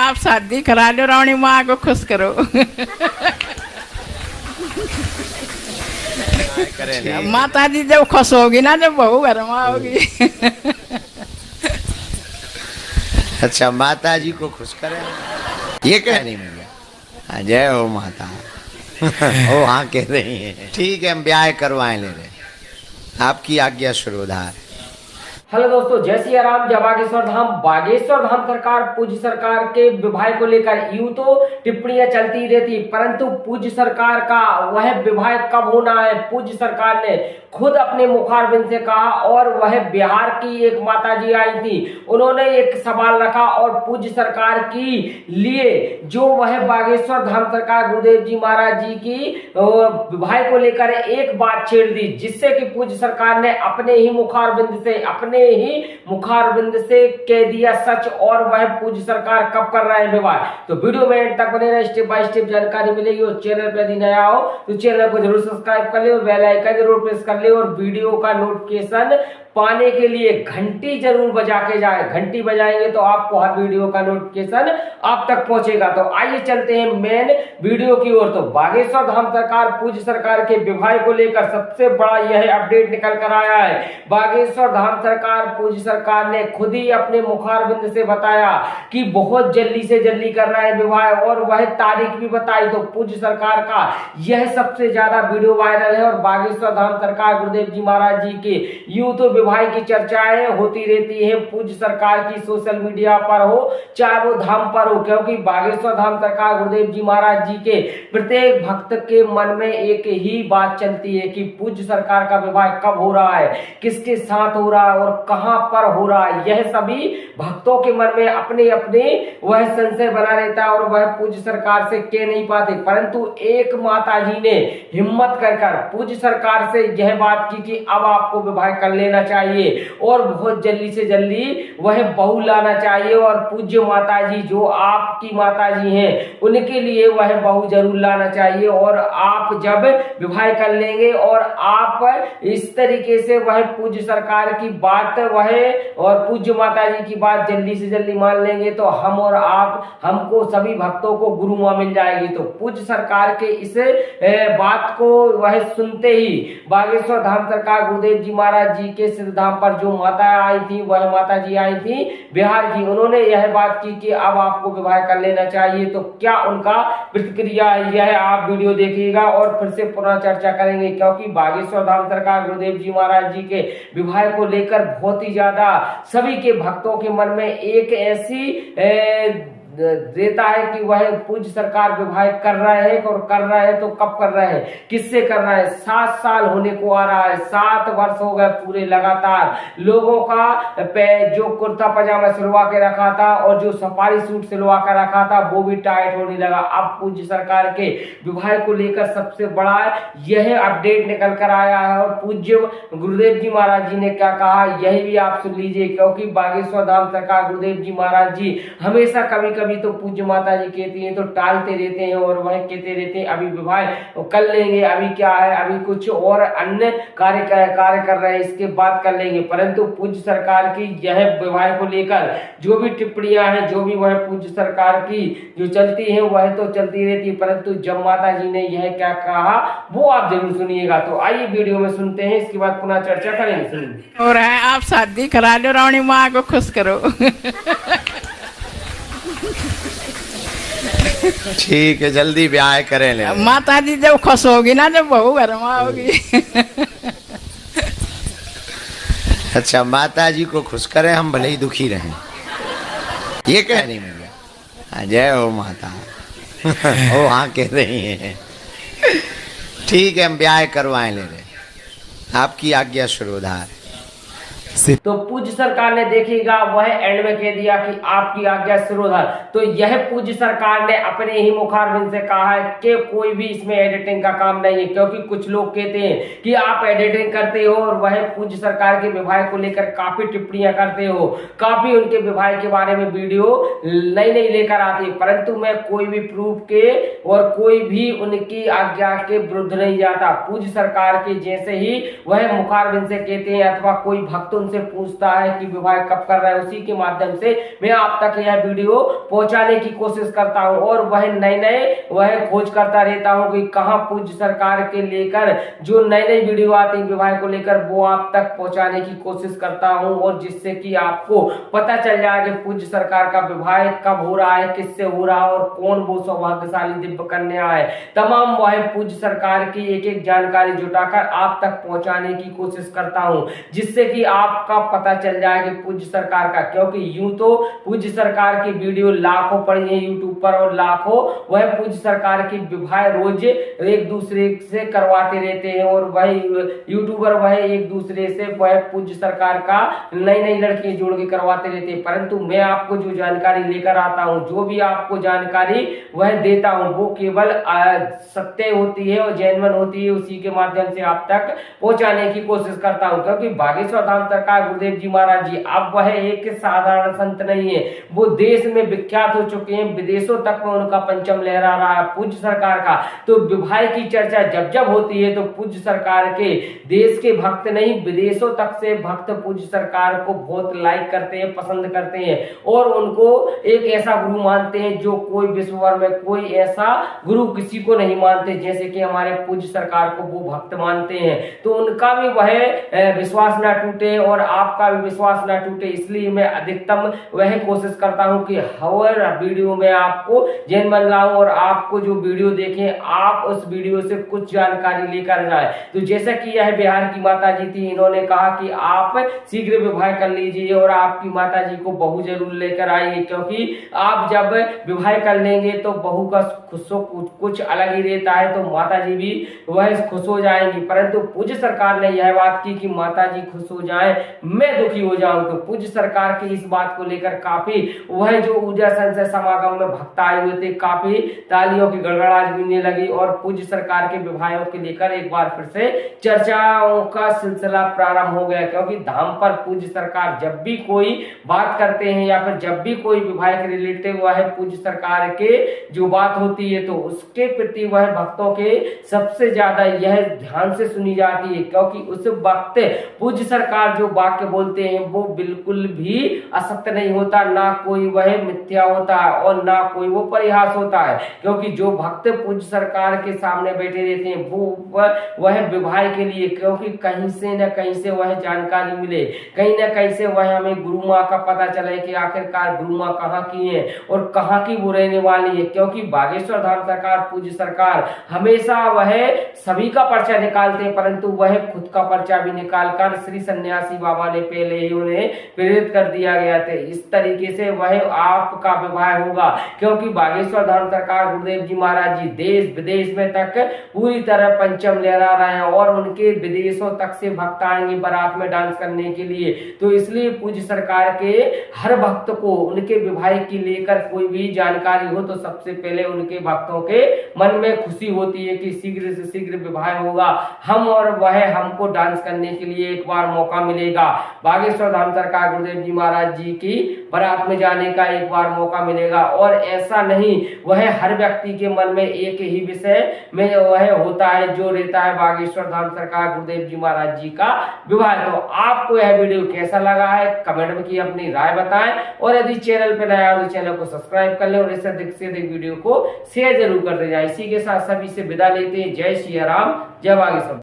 आप शादी करा लो, रावणी माँ को खुश करो। माता जी जब खुश होगी ना, जब बहू घर में होगी। अच्छा, माता जी को खुश करें, ये कह रही भैया। जय हो माता। ओ हाँ कह रही है। ठीक है, हम ब्याह करवाएं ले रहे, आपकी आज्ञा शुरोधार। हेलो दोस्तों, जय सिया राम, जय बागेश्वर धाम। बागेश्वर धाम सरकार पूज्य सरकार के विवाह को लेकर यूं तो टिप्पणियां चलती रहती, परंतु पूज्य सरकार का वह विवाह कब होना है, पूज्य सरकार ने खुद अपने मुखारबिंद से कहा। और वह बिहार की एक माताजी आई थी, उन्होंने एक सवाल रखा और पूज्य सरकार की लिए जो वह बागेश्वर धाम सरकार गुरुदेव जी महाराज जी की विवाह को लेकर एक बात छेड़ दी, जिससे कि पूज्य सरकार ने अपने ही मुखारबिंद से कह दिया सच। और वह पूज्य सरकार कब कर रहे हैं विवाह, तो वीडियो में एंड तक बने रहे, स्टेप बाय स्टेप जानकारी मिलेगी। और चैनल पे यदि नया हो तो चैनल को जरूर सब्सक्राइब कर ले और बेल आइकन जरूर प्रेस कर ले और वीडियो का नोटिफिकेशन पाने के लिए घंटी जरूर बजा के जाए। घंटी बजाएंगे तो आपको हर वीडियो का नोटिफिकेशन आप तक पहुंचेगा। तो आइए चलते हैं मेन वीडियो की ओर। तो बागेश्वर धाम सरकार पूज्य सरकार के विवाह को लेकर सबसे बड़ा यह अपडेट निकल कर आया है। बागेश्वर धाम सरकार पूज्य सरकार ने खुद ही अपने मुखारबिंद से बताया कि बहुत जल्दी से जल्दी कर रहा है विवाह, और वह तारीख भी बताई। तो पूज्य सरकार का यह सबसे ज्यादा वीडियो वायरल है। और बागेश्वर धाम सरकार गुरुदेव जी महाराज जी के यूं तो विवाह की चर्चाएं होती रहती हैं पूज्य सरकार की, सोशल मीडिया पर हो चाहे वो धाम पर हो, क्योंकि बागेश्वर धाम सरकार गुरुदेव जी महाराज जी के प्रत्येक भक्त के मन में एक ही बात चलती है कि पूज्य सरकार का विवाह कब हो रहा है, किसके साथ हो रहा है और कहां पर हो रहा है। यह सभी भक्तों के मन में अपने अपने वह संशय बना रहता है और वह पूज्य सरकार से कह नहीं पाते। परंतु एक माता जी ने हिम्मत कर पूज्य सरकार से यह बात की कि अब आपको विवाह कर लेना चाहिए और बहुत जल्दी से जल्दी वह बहू लाना चाहिए। और पूज्य माता जी जो आपकी माता जी हैं उनके लिए वह बहू जरूर लाना चाहिए। और आप जब विवाह कर लेंगे और आप इस तरीके से वह पूज्य सरकार की बात वह और पूज्य माता जी की बात जल्दी से जल्दी मान लेंगे तो हम और आप, हमको सभी भक्तों को गुरु मां मिल जाएगी। तो पूज्य सरकार के इस बात को वह सुनते ही बागेश्वर धाम सरकार गुरुदेव जी महाराज जी के सिद्ध धाम पर जो माता आई थी, वह माता जी आई थी बिहार की, उन्होंने यह बात की कि अब आपको विवाह कर लेना चाहिए। तो क्या उनका प्रतिक्रिया है, यह आप वीडियो देखिएगा और फिर से पुनः चर्चा करेंगे, क्योंकि बागेश्वर धाम सरकार गुरुदेव जी महाराज जी के विवाह को लेकर बहुत ही ज्यादा सभी के भक्तों के मन में एक ऐसी देता है कि वह पूज्य सरकार विवाह कर रहे हैं और कर रहे हैं तो कब कर रहे हैं, किससे कर रहे हैं। 7 साल होने को आ रहा है, 7 वर्ष हो गए पूरे लगातार। लोगों का जो कुर्ता पजामा सिलवा के रखा था और जो सफारी सूट सिलवा कर रखा था वो भी टाइट होने लगा। अब पूज्य सरकार के विवाह को लेकर सबसे बड़ा यह अपडेट निकल कर आया है। और पूज्य गुरुदेव जी महाराज जी ने क्या कहा यही भी आप सुन लीजिए, क्योंकि बागेश्वर धाम सरकार गुरुदेव जी महाराज जी हमेशा कभी कभी तो पूज्य माता जी कहती हैं तो टालते रहते हैं और वह कहते रहते हैं अभी विवाह कर लेंगे, अभी क्या है, अभी कुछ और अन्य कार्य कर रहे हैं, इसके बाद कर लेंगे। परंतु पूज्य सरकार की यह विवाह को लेकर जो भी टिप्पणियां हैं, जो भी वह पूज्य सरकार की जो चलती है वह तो चलती रहती है, परंतु जब माता जी ने यह क्या कहा वो आप जरूर सुनिएगा। तो आइए वीडियो में सुनते हैं, इसके बाद पुनः चर्चा करेंगे। और है आप शादी करा लो, रावणी माँ को खुश करो। ठीक है, जल्दी ब्याह करें ले। माता जी जब खुश होगी ना, जब बहू घर में होगी। अच्छा, माता जी को खुश करें, हम भले ही दुखी रहें, ये कह रही भैया। जय हो माता। ओ हाँ कह रही है। ठीक है, हम ब्याह करवाएं ले रहे, आपकी आज्ञा शुरोधार। तो पूज्य सरकार ने देखिएगा वह एंड में कह दिया कि आपकी आज्ञा सिरोधार। तो यह पूज्य सरकार ने अपने ही मुखारबिंद से कहा है कि कोई भी इसमें एडिटिंग का काम नहीं है, क्योंकि कुछ लोग कहते हैं कि आप एडिटिंग करते हो और वह पूज्य सरकार के विवाह को लेकर काफी टिप्पणियां करते हो, काफी उनके विवाह के बारे में वीडियो नई नई लेकर आते, परंतु मैं कोई भी प्रूफ के और कोई भी उनकी आज्ञा के विरुद्ध नहीं जाता। पूज्य सरकार के जैसे ही वह मुखारबिंद से कहते हैं अथवा कोई भक्त उनसे पूछता है कि विवाह कब कर रहा है। उसी के माध्यम से मैं आप तक यह वीडियो पहुंचाने की कोशिश करता हूं और वह नए वह खोज करता रहता हूं कि कहां पूज्य सरकार के लेकर जो नई वीडियो आती है विवाह को लेकर वो आप तक पहुंचाने की कोशिश करता हूं, और जिससे कि आपको पता चल जाए कि पूज्य सरकार का विवाह कब हो रहा है, किससे हो रहा है और कौन वो सौभाग्यशाली दिव्य कन्या है। तमाम वह पूज्य सरकार की एक एक जानकारी जुटाकर आप तक पहुंचाने की कोशिश करता हूं, जिससे कि आपका पता चल जाए कि पूज्य सरकार का, क्योंकि यूं तो पूज्य सरकार की वीडियो लाखों पड़ी है यूट्यूब पर और लाखों वह पूज्य सरकार की विवाह रोज एक दूसरे से करवाते रहते हैं और वह यूट्यूबर वह एक दूसरे से वह पूज्य सरकार का नई लड़कियां जोड़ के करवाते रहते हैं। परंतु मैं आपको जो जानकारी लेकर आता हूं, जो भी आपको जानकारी वह देता हूं, वो केवल सत्य होती है और जेन्युइन होती है, उसी के माध्यम से आप तक पहुंचाने की कोशिश करता हूं। क्योंकि बागेश्वर धाम सरकार गुरुदेव जी महाराज जी अब वह एक साधारण संत नहीं है, वो देश में विख्यात हो चुके हैं, विदेशों तक में उनका पंचम लहरा रहा है पूज्य सरकार का। तो विवाह की चर्चा जब जब होती है तो पूज्य सरकार के देश के भक्त नहीं विदेशों तक से भक्त पूज्य सरकार को बहुत लाइक करते हैं, पसंद करते हैं और उनको एक ऐसा गुरु मानते हैं जो कोई विश्व भर में कोई ऐसा गुरु किसी को नहीं मानते जैसे कि हमारे पूज्य सरकार को वो भक्त मानते हैं। तो उनका भी वह विश्वास ना टूटे और आपका भी विश्वास ना टूटे, इसलिए मैं अधिकतम वह कोशिश करता हूं कि हर वीडियो में आपको जेन्युइन लाऊं और आपको जो वीडियो देखें आप उस वीडियो से कुछ जानकारी लेकर जाए। तो जैसा कि यह बिहार की माता जी थी, इन्होंने कहा कि आप शीघ्र विवाह कर लीजिए और आपकी माता जी को बहू जरूर लेकर आइए, क्योंकि आप जब विवाह कर लेंगे तो बहू का कुछ अलग ही रहता है, तो माता जी भी वह खुश हो जाएंगी। परंतु पूज्य सरकार ने यह बात की कि माता जी खुश हो जाए मैं दुखी हो जाऊं, तो पूज्य सरकार की इस बात को लेकर काफी वह जो ऊर्जा संचय समागम में भक्त आए हुए थे काफी तालियों की गड़गड़ाहट गूंजने लगी और पूज्य सरकार के विवाहों के लेकर एक बार फिर से चर्चाओं का सिलसिला प्रारंभ हो गया। क्योंकि धाम पर पूज्य सरकार जब भी कोई बात करते हैं या फिर जब भी कोई विवाह के रिलेटेड वह पूज्य सरकार के जो बात होती है तो उसके प्रति वह भक्तों के सबसे ज्यादा यह ध्यान से सुनी जाती है, क्योंकि उस वक्त पूज्य सरकार जो वाक्य बोलते हैं वो बिल्कुल भी असत्य नहीं होता, ना कोई वह मिथ्या होता है और ना कोई वो परिहास होता है। क्योंकि जो भक्त पूज्य सरकार के सामने बैठे रहते हैं वो वह विवाह के लिए, क्योंकि कहीं से न कहीं से वह जानकारी मिले, कहीं न कहीं से वह हमें गुरु माँ का पता चले कि आखिरकार गुरु माँ कहाँ की है और कहाँ की वो रहने वाली है। क्योंकि बागेश्वर धाम सरकार पूज्य सरकार हमेशा वह सभी का पर्चा निकालते हैं, परंतु वह खुद का पर्चा भी निकालकर श्री सन्यासी बाबा ने पहले ही उन्हें प्रेरित कर दिया गया था। इस तरीके से वह आपका विवाह होगा, क्योंकि बागेश्वर धाम सरकार गुरुदेव जी महाराज जी देश विदेश में तक पूरी तरह पंचम लहरा रहे हैं और उनके विदेशों तक से भक्त आएंगे बारात में डांस करने के लिए। तो इसलिए पूज्य सरकार के हर भक्त को उनके विवाह की लेकर कोई भी जानकारी हो तो सबसे पहले उनके भक्तों के मन में खुशी होती है कि शीघ्र से शीघ्र विवाह होगा, हम और वह हमको डांस करने के लिए एक बार मौका मिलेगा, बागेश्वर धाम सरकार गुरुदेव जी महाराज जी की बारात में जाने का एक बार मौका मिलेगा। और ऐसा नहीं, वह हर व्यक्ति के मन में एक ही विषय में वह होता है जो रहता है बागेश्वर धाम सरकार गुरुदेव जी महाराज जी का विवाह। तो आपको यह वीडियो कैसा लगा है कमेंट में की अपनी राय बताएं और यदि चैनल पे नया हो तो चैनल को सब्सक्राइब कर ले और इससे अधिक से अधिक वीडियो को शेयर जरूर करते जाए। इसी के साथ सभी से विदा लेते हैं। जय श्री राम, जय बागेश्वर।